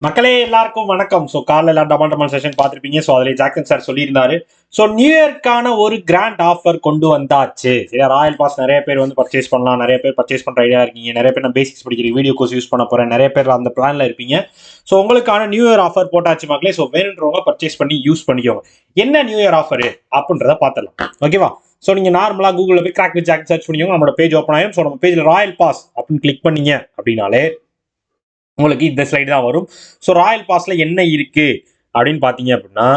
மக்களே எல்லாருக்கும் வணக்கம். ஸோ காலைல எல்லாம் டமால் செஷன் பார்த்துருப்பீங்க. ஸோ அதில் ஜாக்சன் சார் சொல்லியிருந்தாரு. ஸோ நியூ இயர்க்கான ஒரு கிராண்ட் ஆஃபர் கொண்டு வந்தாச்சு. சரியா, ராயல் பாஸ் நிறைய பேர் வந்து பர்ச்சேஸ் பண்ணலாம். நிறைய பேர் பர்ச்சேஸ் பண்ணுற ஐடியா இருக்கீங்க. நிறைய பேர் நான் பேசிக்ஸ் படிக்கிற வீடியோ கோர்ஸ் யூஸ் பண்ண போகிறேன். நிறைய பேர் அந்த பிளானில் இருப்பீங்க. ஸோ உங்களுக்கான நியூ இயர் ஆஃபர் போட்டாச்சு மக்களே. ஸோ வேணுன்றவங்க பர்ச்சேஸ் பண்ணி யூஸ் பண்ணிக்கோங்க. என்ன நியூ இயர் ஆஃபர் அப்படின்றத பார்த்துடலாம். ஓகேவா? ஸோ நீங்கள் நார்மலாக கூகுளில் போய் கிராக் வித் ஜாக் சர்ச் பண்ணிக்கோங்க. நம்மளோட பேஜ் ஓப்பன் ஆகும். ஸோ நம்ம பேஜில் ராயல் பாஸ் அப்படின்னு கிளிக் பண்ணீங்க அப்படின்னாலே உங்களுக்கு இந்த ஸ்லைடு தான் வரும். ஸோ ராயல் பாஸ்ல என்ன இருக்கு அப்படின்னு பார்த்தீங்க அப்படின்னா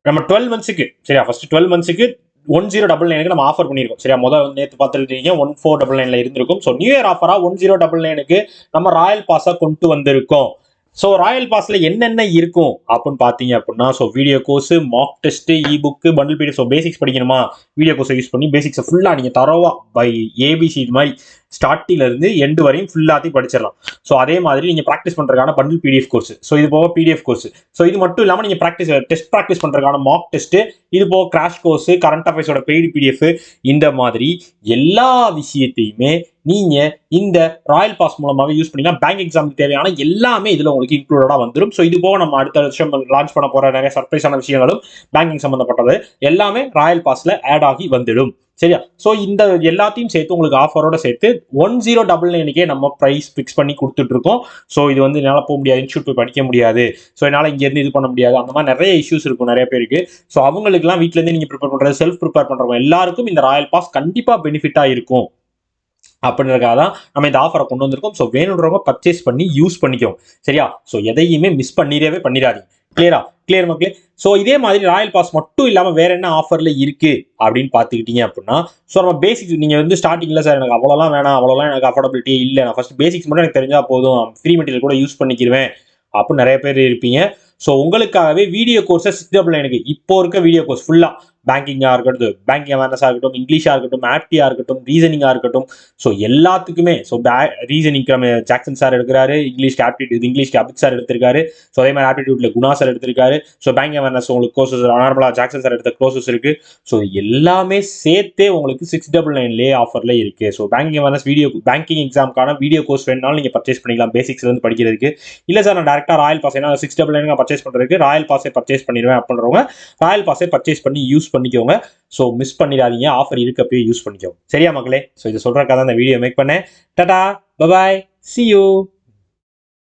நம்ம 12 மந்த்ஸுக்கு சரியா, ஃபர்ஸ்ட் 12 மந்த்ஸுக்கு 1099 நம்ம ஆஃபர் பண்ணியிருக்கோம். சரியா, முதல் நேற்று பார்த்துருக்கீங்க 1499 இருந்திருக்கும். ஸோ நியூ இயர் ஆஃபரா 1099 நம்ம ராயல் பாஸா கொண்டு வந்திருக்கோம். ஸோ ராயல் பாஸ்ல என்னென்ன இருக்கும் அப்படின்னு பார்த்தீங்க அப்படின்னா, so video course, mock test, e book, bundle PDF. So basics படிக்கணுமா, வீடியோ கோர்ஸை யூஸ் பண்ணி பேசிக்ஸை ஃபுல்லாக நீங்கள் தரவா பை ஏபிசி இது மாதிரி ஸ்டார்டிங்ல இருந்து எண்டு வரையும் ஃபுல்லாத்தையும் படிச்சிடலாம். ஸோ அதே மாதிரி நீங்கள் ப்ராக்டிஸ் பண்ணுறதுக்கான பண்டில் பிடிஎஃப் கோர்ஸ். ஸோ இது போக பிடிஎஃப் கோர்ஸ். ஸோ இது மட்டும் இல்லாமல் நீங்கள் டெஸ்ட் ப்ராக்டிஸ் பண்ணுறதுக்கான மாக் டெஸ்ட், இது போக கிராஷ் கோர்ஸ், கரண்ட் அஃபேர்ஸோட பெய்டு பிடிஎஃப், இந்த மாதிரி எல்லா விஷயத்தையுமே நீங்க இந்த ராயல் பாஸ் மூலமாக யூஸ் பண்ணிக்கலாம். பேங்க் எக்ஸாமுக்கு தேவையான எல்லாமே இதுல உங்களுக்கு இன்க்ளூடடா வந்துடும். ஸோ இது போக நம்ம அடுத்த வருஷம் லான்ச் பண்ண போற நிறைய சர்ப்ரைஸான விஷயங்களும் பேங்கிங் சம்பந்தப்பட்டது எல்லாமே ராயல் பாஸ்ல ஆட் ஆகி வந்துடும். சரியா, ஸோ இந்த எல்லாத்தையும் சேர்த்து உங்களுக்கு ஆஃபரோட சேர்த்து 1099 நம்ம ப்ரைஸ் ஃபிக்ஸ் பண்ணி கொடுத்துட்டு இருக்கோம். ஸோ இது வந்து என்னால் போக முடியாது, இன்ஸ்டியூட் போய் படிக்க முடியாது, ஸோ என்னால் இங்கேருந்து இது பண்ண முடியாது, அந்த மாதிரி நிறைய இஷ்யூஸ் இருக்கும் நிறைய பேருக்கு. ஸோ அவங்களுக்குலாம் வீட்டிலேருந்து நீங்கள் ப்ரிப்பேர் பண்ணுறது, செல்ஃப் ப்ரிப்பேர் பண்ணுறவங்க எல்லாருக்கும் இந்த ராயல் பாஸ் கண்டிப்பாக பெனிஃபிட்டாக இருக்கும் அப்படின்றதுக்காக தான் நம்ம இந்த ஆஃபரை கொண்டு வந்திருக்கோம். ஸோ வேணுன்றவங்க பர்ச்சேஸ் பண்ணி யூஸ் பண்ணிக்கோங்க. சரியா, ஸோ எதையுமே மிஸ் பண்ணிடாதீங்க. கிளியர் மக்களே. ஸோ இதே மாதிரி ராயல் பாஸ் மட்டும் இல்லாமல் வேற என்ன ஆஃபர்ல இருக்கு அப்படின்னு பார்த்துக்கிட்டீங்க அப்படின்னா, ஸோ நம்ம பேசிக்ஸ் நீங்கள் வந்து ஸ்டார்டிங்ல சார் எனக்கு அவ்வளோலாம் வேணாம், அவ்வளோலாம் எனக்கு அஃபோர்டபிலிட்டி இல்லை, நான் ஃபர்ஸ்ட் பேசிக்ஸ் மட்டும் எனக்கு தெரிஞ்சா போதும், ஃப்ரீ மெட்டீரியல் கூட யூஸ் பண்ணிக்கிறேன் அப்படின்னு நிறைய பேர் இருப்பீங்க. ஸோ உங்களுக்காகவே வீடியோ கோர்ஸை 699 இப்போ இருக்க வீடியோ கோர்ஸ் ஃபுல்லா பேங்கிங்காக இருக்கட்டும், பேங்கிங் அவேர்னஸாக இருக்கட்டும், இங்கிலீஷாக இருக்கட்டும், ஆப்டியாக இருக்கட்டும், ரீசனிங்காக இருக்கட்டும், ஸோ எல்லாத்துக்குமே. ஸோ ரீசனிங்க்கு நம்ம ஜாக்சன் சார் எடுக்கிறாரு, இங்கிலீஷ்க்கு அபித் சார் எடுத்திருக்காரு, ஸோ அதே மாதிரி ஆப்டிடியூட்ல குணா சார் எடுத்திருக்காரு. ஸோ பேங்கிங் அவேர்னஸ் உங்களுக்கு கோர்சஸ் நார்மலாக ஜாக்சன் சார் எடுத்த கோர்சஸ் இருக்கு. ஸோ எல்லாமே சேர்த்தே உங்களுக்கு 699 ஆஃபர்ல இருக்கு. ஸோ பேங்கிங் அவேர்னஸ் பேங்கிங் எக்ஸாமுக்கான வீடியோ கோர்ஸ் வேணுனாலும் நீங்கள் பர்ச்சேஸ் பண்ணிக்கலாம் பேசிக்ஸ்ல இருந்து படிக்கிறதுக்கு. இல்லை சார் நான் டேரக்டா ராயல் பாஸ் ஏன்னா 699 பர்ச்சேஸ் பண்றதுக்கு ராயல் பாஸை பர்ச்சேஸ் பண்ணிடுவேன் அப்படின்றவங்க ராயல் பாஸை பர்ச்சேஸ் பண்ணி யூஸ் பண்ணிக்கோங்க. ஸோ மிஸ் பண்ணிடாதீங்க, ஆஃபர் இருக்கப்பயே யூஸ் பண்ணிக்கோங்க. சரியா மக்களே, ஸோ இது சொல்றதுக்காக தான் இந்த வீடியோ மேக் பண்ணேன். Tata, bye, see you.